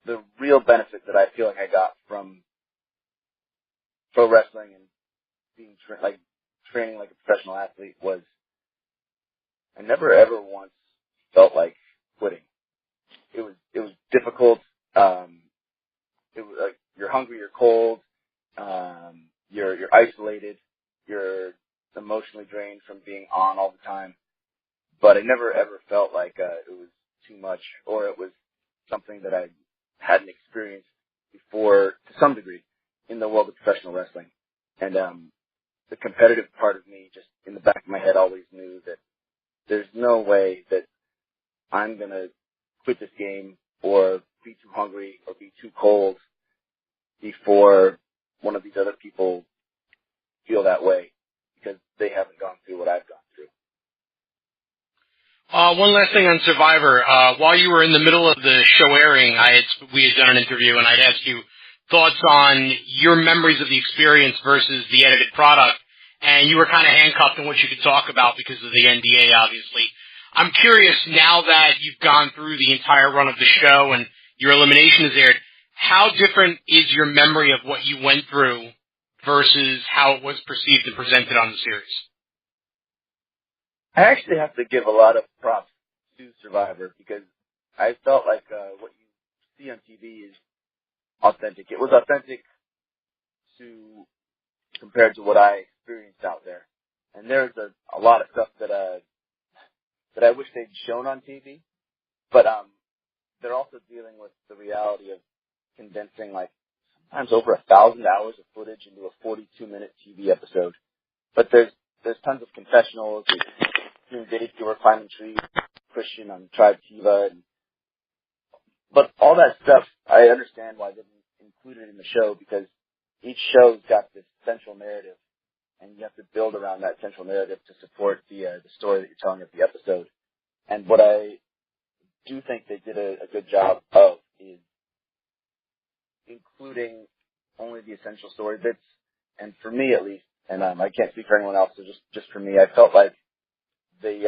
[SPEAKER 3] the real benefit that I feel like I got from pro wrestling and being training like a professional athlete was I never ever once felt like quitting. It was difficult. It was like you're hungry, you're cold, you're isolated, you're emotionally drained from being on all the time. But I never ever felt like it was too much or it was something that I hadn't experienced before to some degree in the world of professional wrestling. And the competitive part of me just in the back of my head always knew that there's no way that I'm going to quit this game or be too hungry or be too cold before one of these other people feel that way because they haven't gone through what I've gone through.
[SPEAKER 11] One last thing on Survivor. While you were in the middle of the show airing, we had done an interview, and I'd asked you thoughts on your memories of the experience versus the edited product, and you were kind of handcuffed on what you could talk about because of the NDA, obviously. I'm curious, now that you've gone through the entire run of the show and your elimination is aired, how different is your memory of what you went through versus how it was perceived and presented on the series?
[SPEAKER 3] I actually have to give a lot of props to Survivor because I felt like what you see on TV is authentic. It was authentic compared to what I experienced out there. And there's a lot of stuff that I wish they'd shown on TV, but they're also dealing with the reality of condensing like sometimes over 1,000 hours of footage into a 42-minute TV episode. But there's tons of confessionals. Dave Stewart climbing trees, Christian on Tribe Tiva, but all that stuff I understand why they didn't include it in the show because each show's got this central narrative, and you have to build around that central narrative to support the story that you're telling of the episode. And what I do think they did a good job of is including only the essential story bits. And for me, at least, and I can't speak for anyone else, so just for me, I felt like they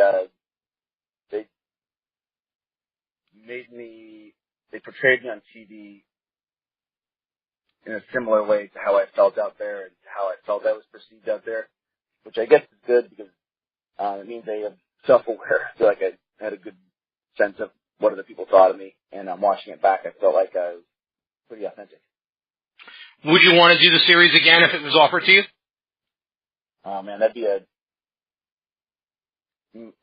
[SPEAKER 3] portrayed me on TV in a similar way to how I felt out there and how I felt I was perceived out there, which I guess is good because it means they have self-aware. I feel like I had a good sense of what other people thought of me, and watching it back, I felt like I was pretty authentic.
[SPEAKER 11] Would you want to do the series again if it was offered to you?
[SPEAKER 3] Oh man, that'd be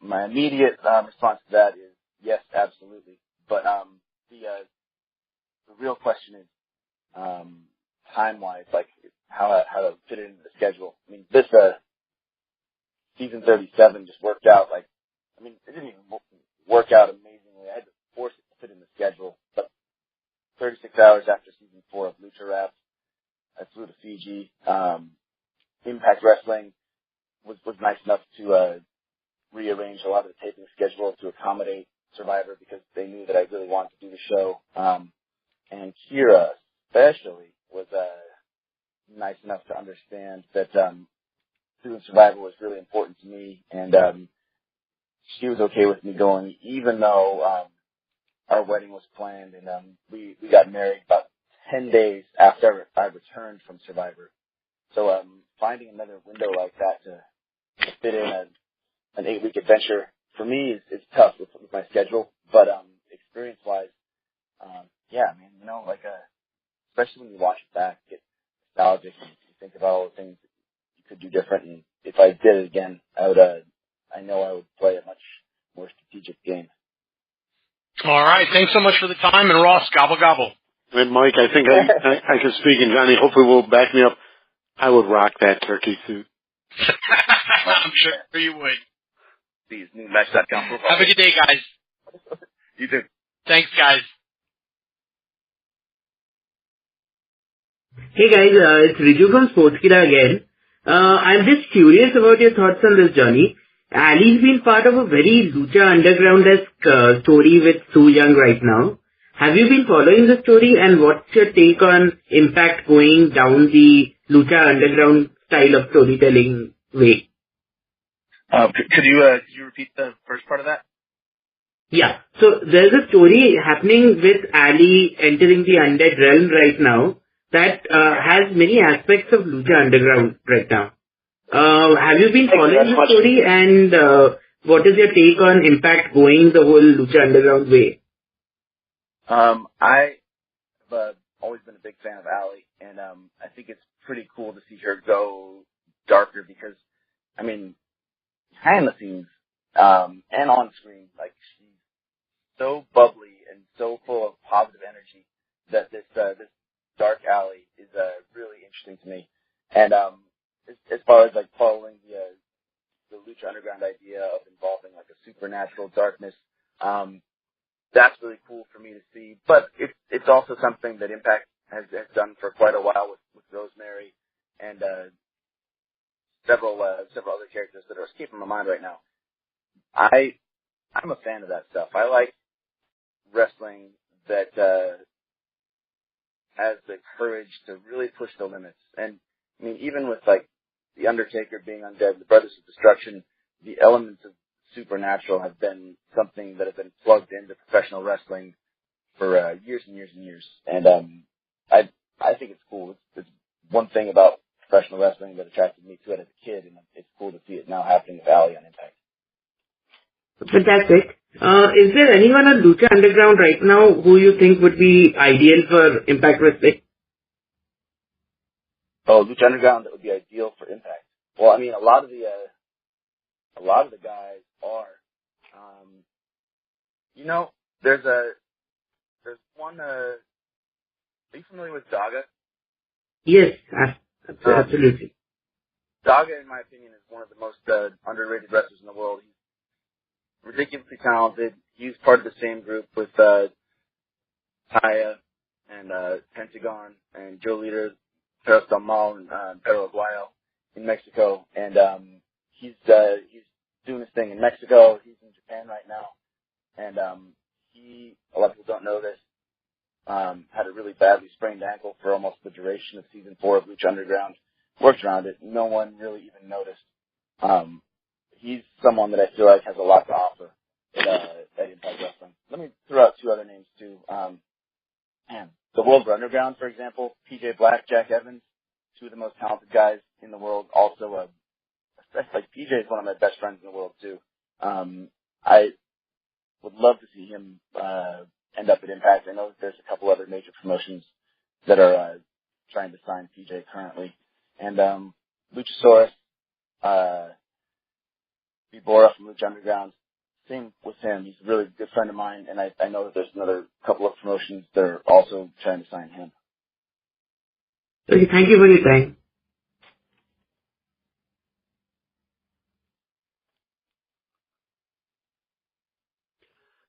[SPEAKER 3] my immediate response to that is yes, absolutely. But the real question is time-wise, like how to fit it into the schedule. I mean, this season 37 just worked out. Like, I mean, it didn't even work out amazingly. I had to force it to fit in the schedule. But 36 hours after season 4 of Lucha Rap, I flew to Fiji. Impact Wrestling was nice enough to rearrange a lot of the taping schedule to accommodate Survivor because they knew that I really wanted to do the show. And Kira especially was nice enough to understand that doing Survivor was really important to me, and she was okay with me going, even though our wedding was planned, and we got married about 10 days after I returned from Survivor. So finding another window like that to fit in an 8-week adventure for me is tough with my schedule, but experience-wise, yeah, I mean, you know, like especially when you watch it back, get nostalgic and you think about all the things that you could do different. And if I did it again, I know I would play a much more strategic game.
[SPEAKER 11] All right, thanks so much for the time, and Ross, gobble gobble.
[SPEAKER 1] And Mike, I think I can speak, and Johnny hopefully will back me up. I would rock that turkey suit.
[SPEAKER 11] I'm sure you would.
[SPEAKER 3] These new match.com.
[SPEAKER 11] Have a good day, guys.
[SPEAKER 3] You too.
[SPEAKER 11] Thanks, guys.
[SPEAKER 8] Hey guys, it's Riju from Sportskida again. I'm just curious about your thoughts on this, Johnny. Ali's been part of a very Lucha Underground-esque story with Su Yung right now. Have you been following the story, and what's your take on Impact going down the Lucha Underground style of storytelling way?
[SPEAKER 3] Could you repeat the first part of that?
[SPEAKER 8] Yeah. So there's a story happening with Ali entering the Undead realm right now that has many aspects of Lucha Underground right now. Have you been following the story, and What is your take on Impact going the whole Lucha Underground way?
[SPEAKER 3] I've always been a big fan of Allie, and I think it's pretty cool to see her go darker because, I mean, behind the scenes and on screen, like she's so bubbly and so full of positive energy that this dark Allie is really interesting to me. And as far as like following the Lucha Underground idea of involving like a supernatural darkness, that's really cool for me to see. But it's also something that Impact has done for quite a while with Rosemary and several other characters that are escaping my mind right now. I'm a fan of that stuff. I like wrestling that has the courage to really push the limits. And I mean, even with like the Undertaker being undead, the Brothers of Destruction, the elements of supernatural have been something that have been plugged into professional wrestling for years and years and years. And I think it's cool. It's one thing about professional wrestling that attracted me to it as a kid, and it's cool to see it now happening with Allie on Impact.
[SPEAKER 8] Fantastic. Is there anyone on Lucha Underground right now who you think would be ideal for Impact Wrestling?
[SPEAKER 3] Oh, Lucha Underground, that would be ideal for Impact. Well, I mean, a lot of the guys are. There's one. Are you familiar with Daga?
[SPEAKER 8] Yes, absolutely.
[SPEAKER 3] Daga, in my opinion, is one of the most underrated wrestlers in the world. He's ridiculously talented. He's part of the same group with Taya and Pentagon and Joe Leader, Perros Del Mal, and Perro Aguayo in Mexico. And he's doing his thing in Mexico. He's in Japan right now. And a lot of people don't know this, had a really badly sprained ankle for almost the duration of season 4 of Lucha Underground. Worked around it. No one really even noticed. He's someone that I feel like has a lot to offer at Impact Wrestling. Let me throw out 2 other names too. The World Underground, for example, PJ Black, Jack Evans, 2 of the most talented guys in the world. Also, PJ is one of my best friends in the world too. I would love to see him end up at Impact. I know that there's a couple other major promotions that are trying to sign PJ currently. And Luchasaurus, Bora from Lucha Underground, same with him. He's a really good friend of mine, and I know that there's another couple of promotions that are also trying to sign him.
[SPEAKER 8] Okay, thank you for your time.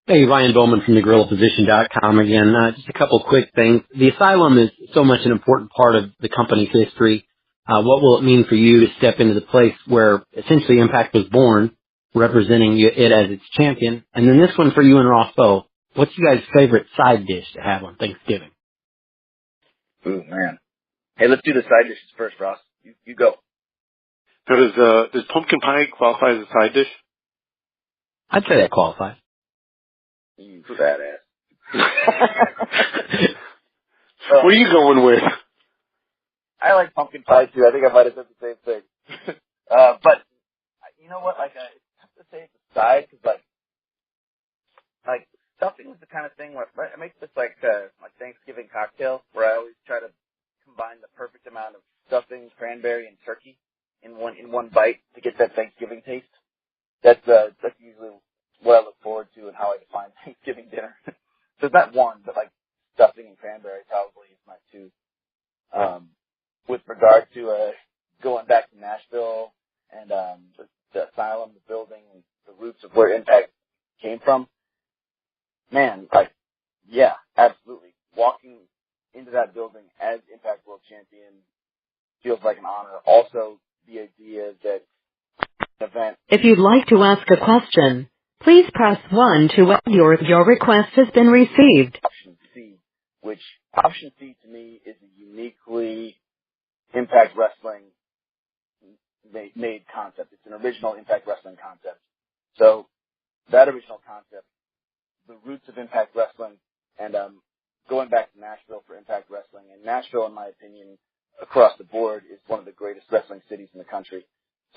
[SPEAKER 9] Hey, Ryan Bowman from thegorillaposition.com again. Just a couple quick things. The Asylum is so much an important part of the company's history. What will it mean for you to step into the place where essentially Impact was born, representing it as its champion? And then this one for you and Ross Bowe. What's you guys' favorite side dish to have on Thanksgiving?
[SPEAKER 3] Ooh, man. Hey, let's do the side dishes first, Ross. You go.
[SPEAKER 1] So does pumpkin pie qualify as a side dish?
[SPEAKER 9] I'd say that qualifies.
[SPEAKER 3] You fat ass.
[SPEAKER 1] What are you going with?
[SPEAKER 3] I like pumpkin pie too. I think I might have said the same thing. But you know what? Like, I have to say it's a side because like stuffing is the kind of thing where I make this like Thanksgiving cocktail where I always try to combine the perfect amount of stuffing, cranberry, and turkey in one bite to get that Thanksgiving taste. That's usually what I look forward to and how I define Thanksgiving dinner. So it's not one, but like stuffing and cranberry probably is my 2. With regard to going back to Nashville and the Asylum, the building, and the roots of where Impact came from, man, yeah, absolutely. Walking into that building as Impact World Champion feels like an honor. Also, the idea that event.
[SPEAKER 4] If you'd like to ask a question, please press 1 to add your request has been received.
[SPEAKER 3] Option C, which Option C to me is a uniquely Impact Wrestling made concept. It's an original Impact Wrestling concept. So that original concept, the roots of Impact Wrestling, and going back to Nashville for Impact Wrestling. And Nashville, in my opinion, across the board, is one of the greatest wrestling cities in the country.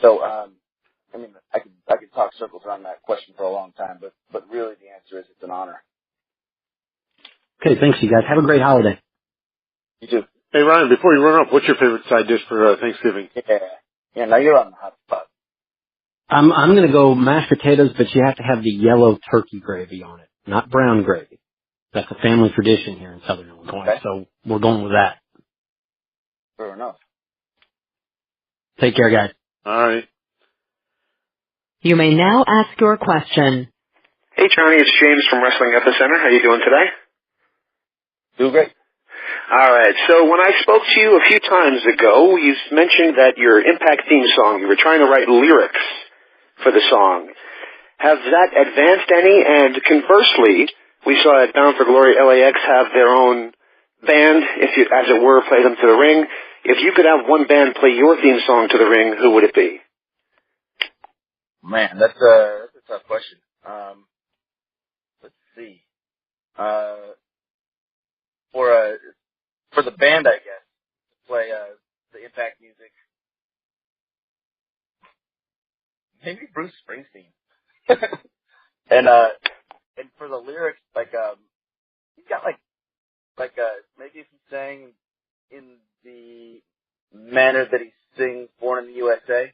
[SPEAKER 3] So I mean, I could talk circles around that question for a long time, but really the answer is it's an honor.
[SPEAKER 9] Okay, thanks, you guys. Have a great holiday.
[SPEAKER 3] You too.
[SPEAKER 1] Hey, Ryan, before you run up, what's your favorite side dish for Thanksgiving?
[SPEAKER 3] Yeah. Now you're on the hot spot.
[SPEAKER 9] I'm going to go mashed potatoes, but you have to have the yellow turkey gravy on it, not brown gravy. That's a family tradition here in Southern Illinois, so we're going with that.
[SPEAKER 3] Fair enough.
[SPEAKER 9] Take care, guys.
[SPEAKER 1] All right.
[SPEAKER 4] You may now ask your question.
[SPEAKER 12] Hey, Johnny, it's James from Wrestling Epicenter. How you doing today?
[SPEAKER 3] Doing great.
[SPEAKER 12] All right. So when I spoke to you a few times ago, you mentioned that your Impact theme song, you were trying to write lyrics for the song. Has that advanced any? And conversely, we saw at Bound for Glory LAX have their own band, if you, as it were, play them to the ring. If you could have one band play your theme song to the ring, who would it be?
[SPEAKER 3] Man, that's a tough question. Let's see. For the band, I guess, to play the Impact music. Maybe Bruce Springsteen. and for the lyrics, he's got maybe if he sang in the manner that he sings Born in the USA,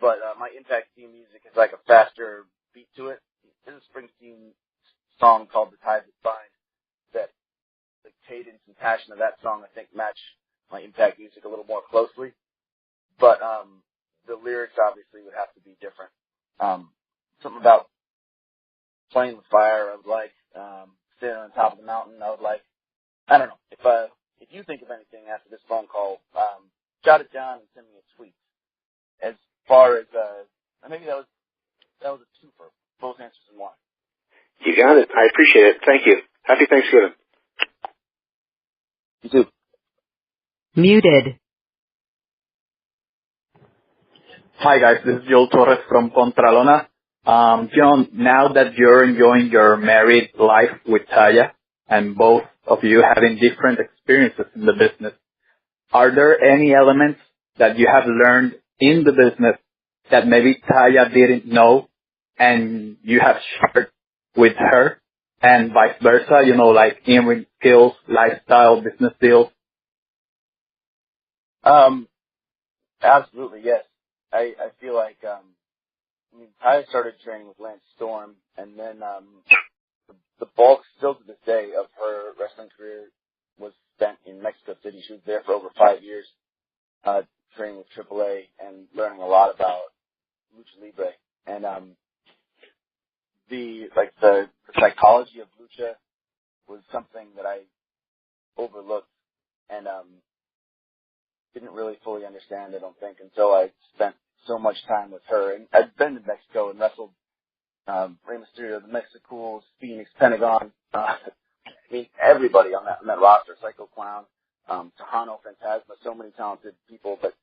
[SPEAKER 3] but my Impact theme music is like a faster beat to it. There's a Springsteen song called The Ties That Bind that the cadence and passion of that song, I think, match my Impact music a little more closely. But the lyrics obviously would have to be different. Something about playing with fire, I would like. Sitting on top of the mountain, I would like. I don't know. If you think of anything after this phone call, jot it down and send me a tweet. As far as maybe that was a twofer. Both answers in one.
[SPEAKER 12] You got it. I appreciate it. Thank you. Happy Thanksgiving.
[SPEAKER 3] You too.
[SPEAKER 4] Muted.
[SPEAKER 13] Hi guys, this is Joel Torres from Contralona. John, now that you're enjoying your married life with Taya, and both of you having different experiences in the business, are there any elements that you have learned in the business that maybe Taya didn't know and you have shared with her, and vice versa, like in-ring skills, lifestyle, business deals?
[SPEAKER 3] Absolutely, yes. I feel like, Taya started training with Lance Storm, and then the bulk, still to this day, of her wrestling career was spent in Mexico City. She was there for over 5 years, training with AAA and learning a lot about Lucha Libre. And the psychology of Lucha was something that I overlooked and didn't really fully understand, I don't think, until I spent so much time with her. And I've been to Mexico and wrestled Rey Mysterio, the Mexicools, Phoenix, Pentagon. Everybody on that roster, Psycho Clown, Tejano, Phantasma, so many talented people. But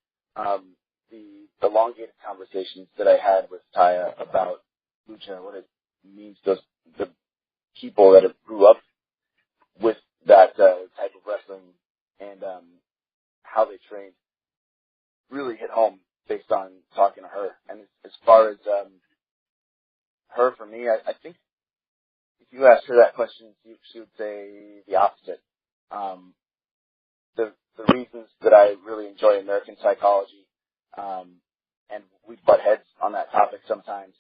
[SPEAKER 3] the elongated conversations that I had with Taya about Lucha, what it means to the people that have grew up with that type of wrestling, and how they trained, really hit home based on talking to her. And as far as her, for me, I think if you asked her that question, she would say the opposite. The reasons that I really enjoy American psychology, and we butt heads on that topic sometimes,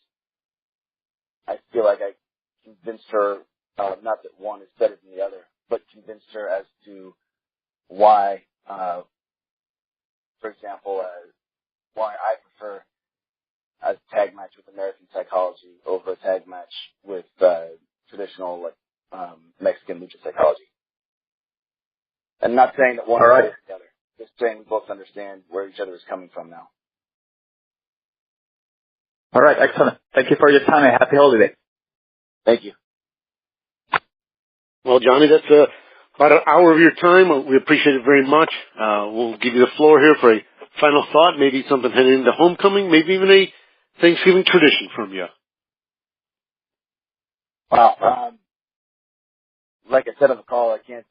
[SPEAKER 3] I feel like I convinced her, not that one is better than the other, but convinced her as to why, for example, why I prefer a tag match with American psychology over a tag match with traditional Mexican lucha psychology. And not saying that one is the other, just saying we both understand where each other is coming from now.
[SPEAKER 13] All right, excellent. Thank you for your time and happy holiday.
[SPEAKER 3] Thank you.
[SPEAKER 1] Well, Johnny, that's about an hour of your time. We appreciate it very much. We'll give you the floor here for a final thought, maybe something heading into homecoming, maybe even a Thanksgiving tradition from you.
[SPEAKER 3] Wow. Like I said on the call, I can't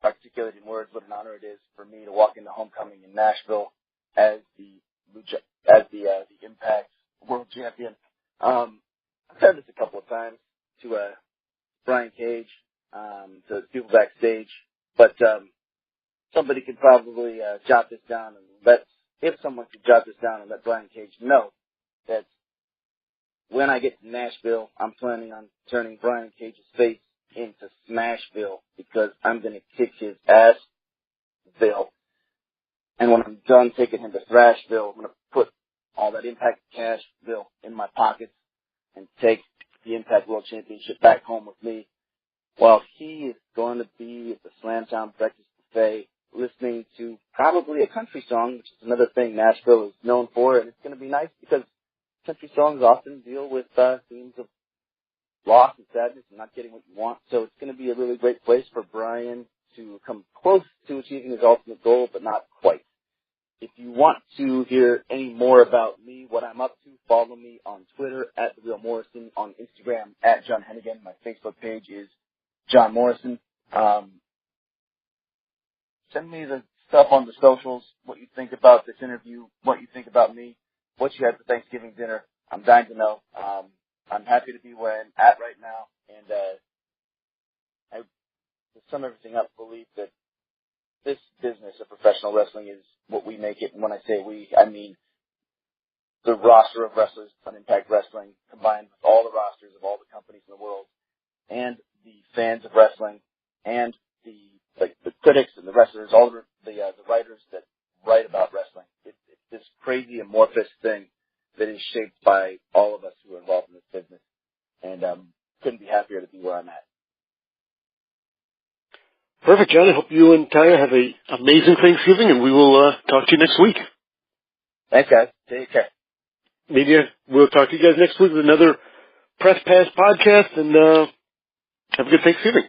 [SPEAKER 3] articulate in words what an honor it is for me to walk into homecoming in Nashville as the Impact world champion. I've said this a couple of times to Brian Cage, to people backstage, but somebody could probably jot this down and if someone could jot this down and let Brian Cage know that when I get to Nashville, I'm planning on turning Brian Cage's face into Smashville because I'm going to kick his assville. And when I'm done taking him to Thrashville, I'm going to put all that Impact cash bill in my pockets and take the Impact World Championship back home with me while he is going to be at the Slamtown Breakfast Buffet listening to probably a country song, which is another thing Nashville is known for. And it's going to be nice because country songs often deal with themes of loss and sadness and not getting what you want. So it's going to be a really great place for Brian to come close to achieving his ultimate goal, but not quite. If you want to hear any more about me, what I'm up to, follow me on Twitter at The Real Morrison, on Instagram at John Hennigan. My Facebook page is John Morrison. Send me the stuff on the socials, what you think about this interview, what you think about me, what you had for Thanksgiving dinner. I'm dying to know. I'm happy to be where I'm at right now, and I, to sum everything up, believe that this business of professional wrestling is what we make it. And when I say we, I mean the roster of wrestlers on Impact Wrestling combined with all the rosters of all the companies in the world and the fans of wrestling and the critics and the wrestlers, all the writers that write about wrestling. It's this crazy amorphous thing that is shaped by all of us who are involved in this business. And couldn't be happier to be where I'm at.
[SPEAKER 1] Perfect, John. I hope you and Taya have an amazing Thanksgiving, and we will talk to you next week.
[SPEAKER 3] Thanks, guys. Take care.
[SPEAKER 1] Media, we'll talk to you guys next week with another Press Pass podcast, and have a good Thanksgiving.